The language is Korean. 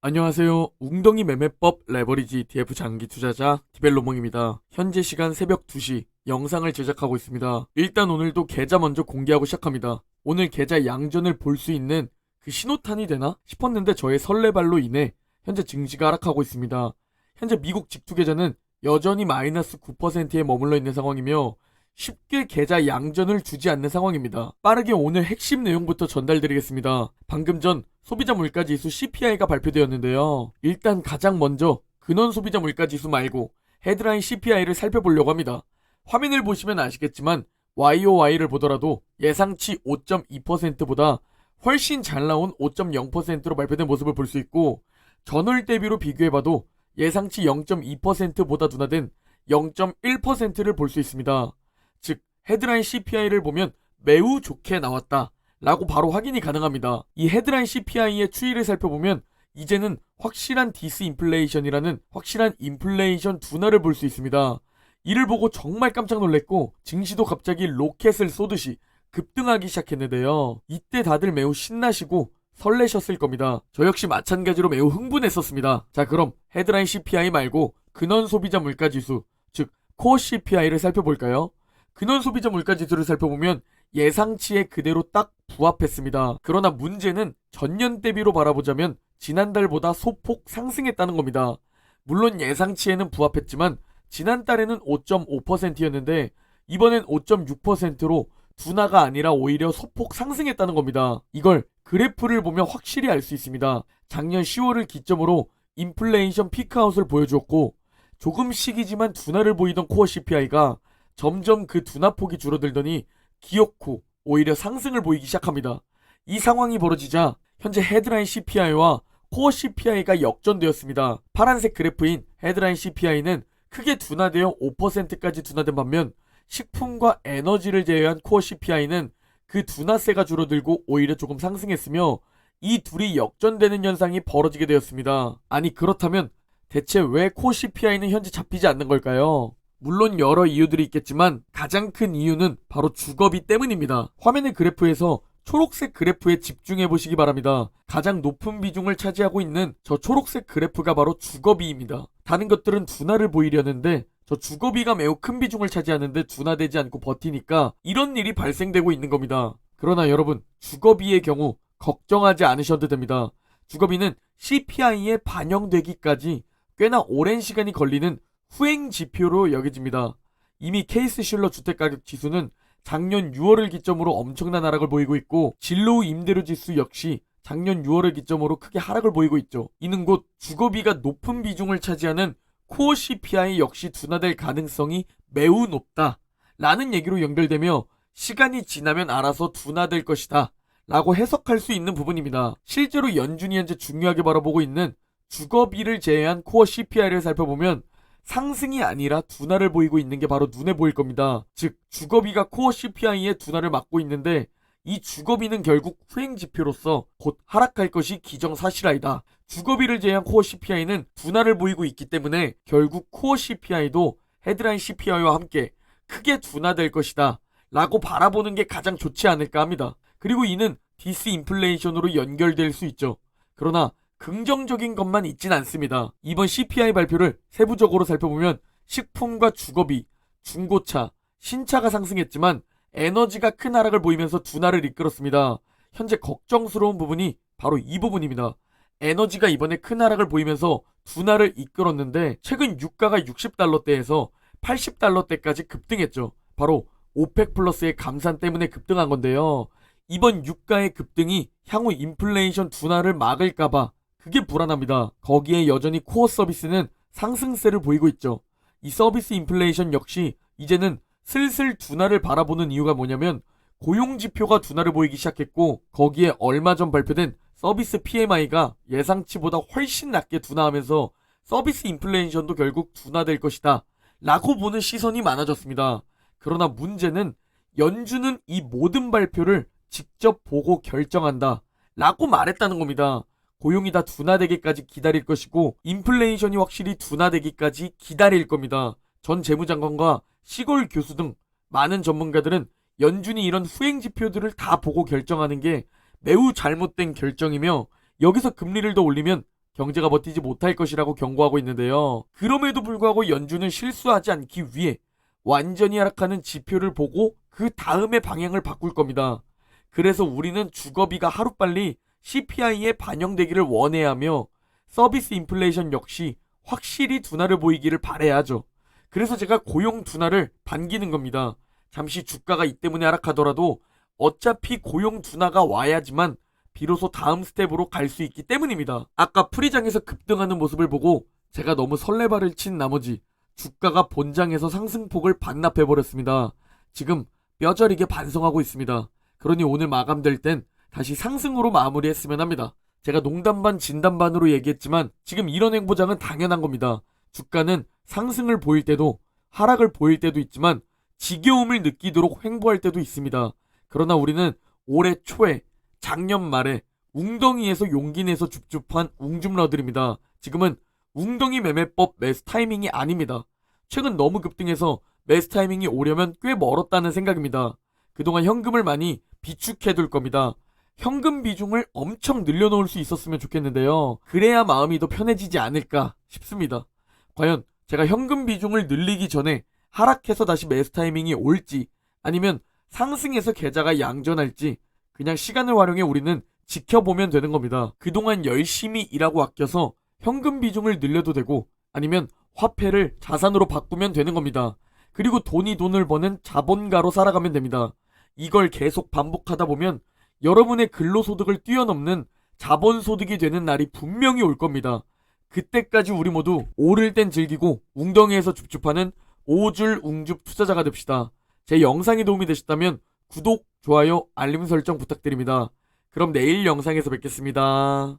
안녕하세요. 웅덩이 매매법 레버리지 ETF 장기 투자자 디벨로몽입니다. 현재 시간 새벽 2시 영상을 제작하고 있습니다. 일단 오늘도 계좌 먼저 공개하고 시작합니다. 오늘 계좌 양전을 볼 수 있는 그 신호탄이 되나 싶었는데 저의 설레발로 인해 현재 증시가 하락하고 있습니다. 현재 미국 직투 계좌는 여전히 마이너스 9%에 머물러 있는 상황이며 쉽게 계좌 양전을 주지 않는 상황입니다. 빠르게 오늘 핵심 내용부터 전달드리겠습니다. 방금 전 소비자 물가지수 CPI가 발표되었는데요. 일단 가장 먼저 근원 소비자 물가지수 말고 헤드라인 CPI를 살펴보려고 합니다. 화면을 보시면 아시겠지만 YOY를 보더라도 예상치 5.2%보다 훨씬 잘 나온 5.0%로 발표된 모습을 볼 수 있고, 전월 대비로 비교해봐도 예상치 0.2%보다 둔화된 0.1%를 볼 수 있습니다. 즉 헤드라인 CPI를 보면 매우 좋게 나왔다 라고 바로 확인이 가능합니다. 이 헤드라인 CPI의 추이를 살펴보면 이제는 확실한 디스인플레이션이라는 확실한 인플레이션 둔화를 볼 수 있습니다. 이를 보고 정말 깜짝 놀랐고 증시도 갑자기 로켓을 쏘듯이 급등하기 시작했는데요. 이때 다들 매우 신나시고 설레셨을 겁니다. 저 역시 마찬가지로 매우 흥분했었습니다. 자, 그럼 헤드라인 CPI 말고 근원 소비자 물가지수, 즉 코어 CPI를 살펴볼까요? 근원 소비자 물가지수를 살펴보면 예상치에 그대로 딱 부합했습니다. 그러나 문제는 전년 대비로 바라보자면 지난달보다 소폭 상승했다는 겁니다. 물론 예상치에는 부합했지만 지난달에는 5.5%였는데 이번엔 5.6%로 둔화가 아니라 오히려 소폭 상승했다는 겁니다. 이걸 그래프를 보면 확실히 알 수 있습니다. 작년 10월을 기점으로 인플레이션 피크아웃을 보여주었고, 조금씩이지만 둔화를 보이던 코어 CPI가 점점 그 둔화폭이 줄어들더니 기어코 오히려 상승을 보이기 시작합니다. 이 상황이 벌어지자 현재 헤드라인 CPI와 코어 CPI가 역전되었습니다. 파란색 그래프인 헤드라인 CPI는 크게 둔화되어 5%까지 둔화된 반면 식품과 에너지를 제외한 코어 CPI는 그 둔화세가 줄어들고 오히려 조금 상승했으며 이 둘이 역전되는 현상이 벌어지게 되었습니다. 아니, 그렇다면 대체 왜 코어 CPI는 현재 잡히지 않는 걸까요? 물론 여러 이유들이 있겠지만 가장 큰 이유는 바로 주거비 때문입니다. 화면의 그래프에서 초록색 그래프에 집중해 보시기 바랍니다. 가장 높은 비중을 차지하고 있는 저 초록색 그래프가 바로 주거비입니다. 다른 것들은 둔화를 보이려는데 저 주거비가 매우 큰 비중을 차지하는데 둔화되지 않고 버티니까 이런 일이 발생되고 있는 겁니다. 그러나 여러분, 주거비의 경우 걱정하지 않으셔도 됩니다. 주거비는 CPI에 반영되기까지 꽤나 오랜 시간이 걸리는 후행 지표로 여겨집니다. 이미 케이스실러 주택가격 지수는 작년 6월을 기점으로 엄청난 하락을 보이고 있고, 진로우 임대료 지수 역시 작년 6월을 기점으로 크게 하락을 보이고 있죠. 이는 곧 주거비가 높은 비중을 차지하는 코어 CPI 역시 둔화될 가능성이 매우 높다 라는 얘기로 연결되며 시간이 지나면 알아서 둔화될 것이다 라고 해석할 수 있는 부분입니다. 실제로 연준이 현재 중요하게 바라보고 있는 주거비를 제외한 코어 CPI를 살펴보면 상승이 아니라 둔화를 보이고 있는 게 바로 눈에 보일 겁니다. 즉 주거비가 코어 CPI의 둔화를 막고 있는데 이 주거비는 결국 후행 지표로서 곧 하락할 것이 기정사실이다. 주거비를 제외한 코어 CPI는 둔화를 보이고 있기 때문에 결국 코어 CPI도 헤드라인 CPI와 함께 크게 둔화될 것이다 라고 바라보는 게 가장 좋지 않을까 합니다. 그리고 이는 디스인플레이션으로 연결될 수 있죠. 그러나 긍정적인 것만 있진 않습니다. 이번 CPI 발표를 세부적으로 살펴보면 식품과 주거비, 중고차, 신차가 상승했지만 에너지가 큰 하락을 보이면서 둔화를 이끌었습니다. 현재 걱정스러운 부분이 바로 이 부분입니다. 에너지가 이번에 큰 하락을 보이면서 둔화를 이끌었는데 최근 유가가 60달러대에서 80달러대까지 급등했죠. 바로 오펙 플러스의 감산 때문에 급등한 건데요. 이번 유가의 급등이 향후 인플레이션 둔화를 막을까봐 그게 불안합니다. 거기에 여전히 코어 서비스는 상승세를 보이고 있죠. 이 서비스 인플레이션 역시 이제는 슬슬 둔화를 바라보는 이유가 뭐냐면 고용지표가 둔화를 보이기 시작했고, 거기에 얼마 전 발표된 서비스 PMI가 예상치보다 훨씬 낮게 둔화하면서 서비스 인플레이션도 결국 둔화될 것이다 라고 보는 시선이 많아졌습니다. 그러나 문제는 연준은 이 모든 발표를 직접 보고 결정한다 라고 말했다는 겁니다. 고용이 다 둔화되기까지 기다릴 것이고 인플레이션이 확실히 둔화되기까지 기다릴 겁니다. 전 재무장관과 시골 교수 등 많은 전문가들은 연준이 이런 후행 지표들을 다 보고 결정하는 게 매우 잘못된 결정이며 여기서 금리를 더 올리면 경제가 버티지 못할 것이라고 경고하고 있는데요. 그럼에도 불구하고 연준은 실수하지 않기 위해 완전히 하락하는 지표를 보고 그 다음에 방향을 바꿀 겁니다. 그래서 우리는 주거비가 하루빨리 CPI에 반영되기를 원해야 하며 서비스 인플레이션 역시 확실히 둔화를 보이기를 바라야죠. 그래서 제가 고용 둔화를 반기는 겁니다. 잠시 주가가 이 때문에 하락하더라도 어차피 고용 둔화가 와야지만 비로소 다음 스텝으로 갈 수 있기 때문입니다. 아까 프리장에서 급등하는 모습을 보고 제가 너무 설레발을 친 나머지 주가가 본장에서 상승폭을 반납해버렸습니다. 지금 뼈저리게 반성하고 있습니다. 그러니 오늘 마감될 땐 다시 상승으로 마무리했으면 합니다. 제가 농담 반 진담 반으로 얘기했지만 지금 이런 행보장은 당연한 겁니다. 주가는 상승을 보일 때도 하락을 보일 때도 있지만 지겨움을 느끼도록 횡보할 때도 있습니다. 그러나 우리는 올해 초에 작년 말에 웅덩이에서 용기 내서 줍줍한 웅줌러들입니다. 지금은 웅덩이 매매법 매수 타이밍이 아닙니다. 최근 너무 급등해서 매수 타이밍이 오려면 꽤 멀었다는 생각입니다. 그동안 현금을 많이 비축해둘 겁니다. 현금 비중을 엄청 늘려놓을 수 있었으면 좋겠는데요. 그래야 마음이 더 편해지지 않을까 싶습니다. 과연 제가 현금 비중을 늘리기 전에 하락해서 다시 매수 타이밍이 올지 아니면 상승해서 계좌가 양전할지 그냥 시간을 활용해 우리는 지켜보면 되는 겁니다. 그동안 열심히 일하고 아껴서 현금 비중을 늘려도 되고 아니면 화폐를 자산으로 바꾸면 되는 겁니다. 그리고 돈이 돈을 버는 자본가로 살아가면 됩니다. 이걸 계속 반복하다 보면 여러분의 근로소득을 뛰어넘는 자본소득이 되는 날이 분명히 올 겁니다. 그때까지 우리 모두 오를 땐 즐기고 웅덩이에서 줍줍하는 오줄 웅줍 투자자가 됩시다. 제 영상이 도움이 되셨다면 구독, 좋아요, 알림 설정 부탁드립니다. 그럼 내일 영상에서 뵙겠습니다.